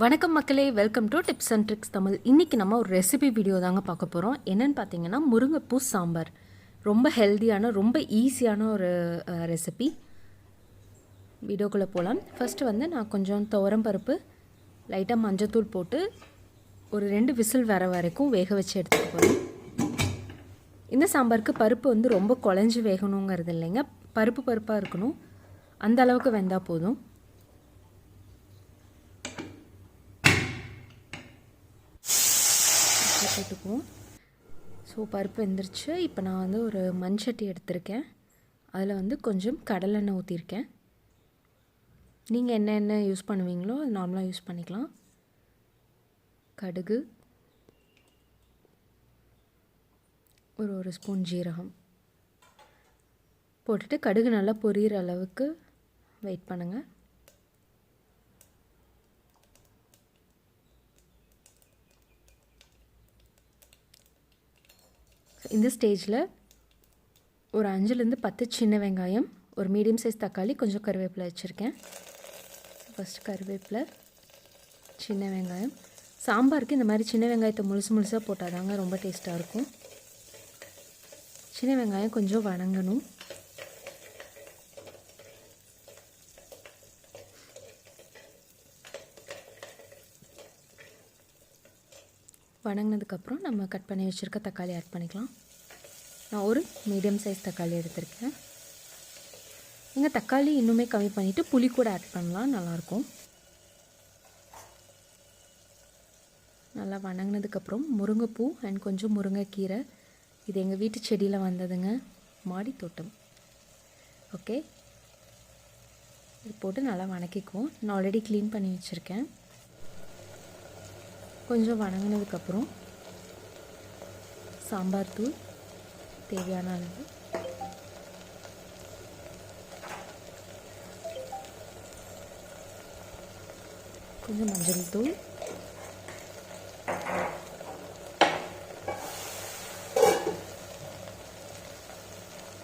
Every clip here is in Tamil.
வணக்கம் மக்களே, welcome to tips and tricks Tamil. இன்றைக்கி நம்ம ஒரு ரெசிபி வீடியோ தாங்க பார்க்க போகிறோம். என்னென்னு பார்த்தீங்கன்னா முருங்கைப்பூ சாம்பார். ரொம்ப ஹெல்த்தியான ரொம்ப ஈஸியான ஒரு ரெசிபி. வீடியோக்குள்ளே போகலாம். ஃபஸ்ட்டு வந்து நான் கொஞ்சம் துவரம் பருப்பு லைட்டாக மஞ்சத்தூள் போட்டு ஒரு 2 விசில் வர வரைக்கும் வேக வச்சு எடுத்துக்க போகிறேன். இந்த சாம்பாருக்கு பருப்பு வந்து ரொம்ப குழஞ்சி வேகணுங்கிறது இல்லைங்க, பருப்பாக இருக்கணும், அந்த அளவுக்கு வெந்தால் போதும். போட்டுக்குவோம். ஸோ பருப்பு வெந்துருச்சு. இப்போ நான் வந்து ஒரு மண் சட்டி எடுத்திருக்கேன். அதில் வந்து கொஞ்சம் கடலெண்ணெய் ஊற்றிருக்கேன். நீங்கள் என்ன எண்ணெய் யூஸ் பண்ணுவீங்களோ அது நார்மலாக யூஸ் பண்ணிக்கலாம். கடுகு, ஒரு ஸ்பூன் ஜீரகம் போட்டுட்டு கடுகு நல்லா பொரியிற அளவுக்கு வெயிட் பண்ணுங்கள். இந்த ஸ்டேஜில் ஒரு 5லேருந்து 10 சின்ன வெங்காயம், ஒரு மீடியம் சைஸ் தக்காளி, கொஞ்சம் கருவேப்பிலை வச்சுருக்கேன். ஃபஸ்ட்டு கருவேப்பிலை, சின்ன வெங்காயம். சாம்பாருக்கு இந்த மாதிரி சின்ன வெங்காயத்தை முழுசாக போட்டால் தாங்க ரொம்ப டேஸ்ட்டாக இருக்கும். சின்ன வெங்காயம் கொஞ்சம் வணங்கணும். வணங்கினதுக்கப்புறம் நம்ம கட் பண்ணி வச்சுருக்க தக்காளி ஆட் பண்ணிக்கலாம். நான் ஒரு மீடியம் சைஸ் தக்காளி எடுத்திருக்கேன். நீங்கள் தக்காளி இன்னுமே கம்மி பண்ணிவிட்டு புளி கூட ஆட் பண்ணலாம், நல்லாயிருக்கும். நல்லா வணங்கினதுக்கப்புறம் முருங்கைப்பூ அண்ட் கொஞ்சம் முருங்கைக்கீரை. இது எங்கள் வீட்டு செடியில் வந்ததுங்க, மாடி தோட்டம். ஓகே, இது போட்டு நல்லா வணக்கிக்குவோம். நான் ஆல்ரெடி க்ளீன் பண்ணி வச்சுருக்கேன். கொஞ்சம் வணங்கினதுக்கப்புறம் சாம்பார் தூள் தேவையான அளவு, கொஞ்சம் மஞ்சள் தூள்,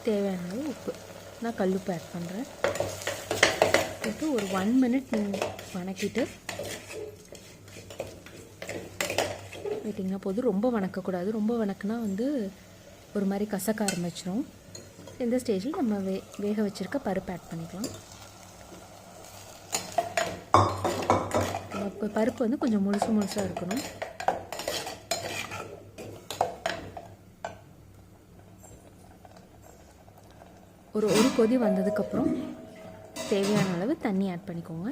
தேவையான அளவு உப்பு. நான் கல்லுப்பு ஆட் பண்ணுறேன். போட்டு ஒரு 1 மினிட் வணக்கிட்டு வெயிட்டிங்கன்னா போதும். ரொம்ப வணக்கக்கூடாது, ரொம்ப வணக்கினா வந்து ஒரு மாதிரி கசக்க ஆரம்பிச்சிடும். இந்த ஸ்டேஜில் நம்ம வேக வச்சுருக்க பருப்பு ஆட் பண்ணிக்கலாம். இப்போ பருப்பு வந்து கொஞ்சம் முழுசாக இருக்கணும். ஒரு கொதி வந்ததுக்கப்புறம் தேவையான அளவு தண்ணி ஆட் பண்ணிக்கோங்க.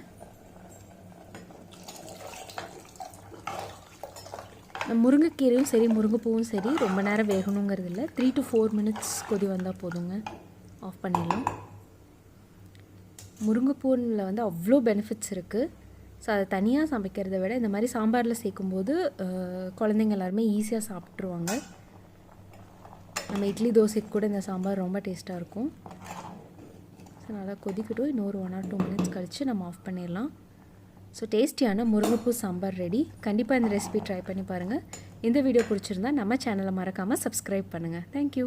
முருங்கைக்கீரையும் சரி முருங்கைப்பூவும் சரி ரொம்ப நேரம் வேகணுங்கிறது இல்லை, 3 to 4 மினிட்ஸ் கொதி வந்தால் போதுங்க, ஆஃப் பண்ணிடலாம். முருங்கைப்பூவில் வந்து அவ்வளோ பெனிஃபிட்ஸ் இருக்குது. ஸோ அதை தனியாக சமைக்கிறத விட இந்த மாதிரி சாம்பாரில் சேர்க்கும்போது குழந்தைங்க எல்லாருமே ஈஸியாக சாப்பிட்ருவாங்க. நம்ம இட்லி தோசைக்கு கூட இந்த சாம்பார் ரொம்ப டேஸ்ட்டாக இருக்கும். ஸோ நல்லா கொதிக்கட்டும். இன்னொரு 1 or 2 மினிட்ஸ் கழித்து நம்ம ஆஃப் பண்ணிடலாம். ஸோ டேஸ்டியான முருங்கைப்பூ சாம்பார் ரெடி. கண்டிப்பாக இந்த ரெசிபி ட்ரை பண்ணி பாருங்கள். இந்த வீடியோ பிடிச்சிருந்தா நம்ம சேனலை மறக்காமல் சப்ஸ்கிரைப் பண்ணுங்கள். தேங்க்யூ.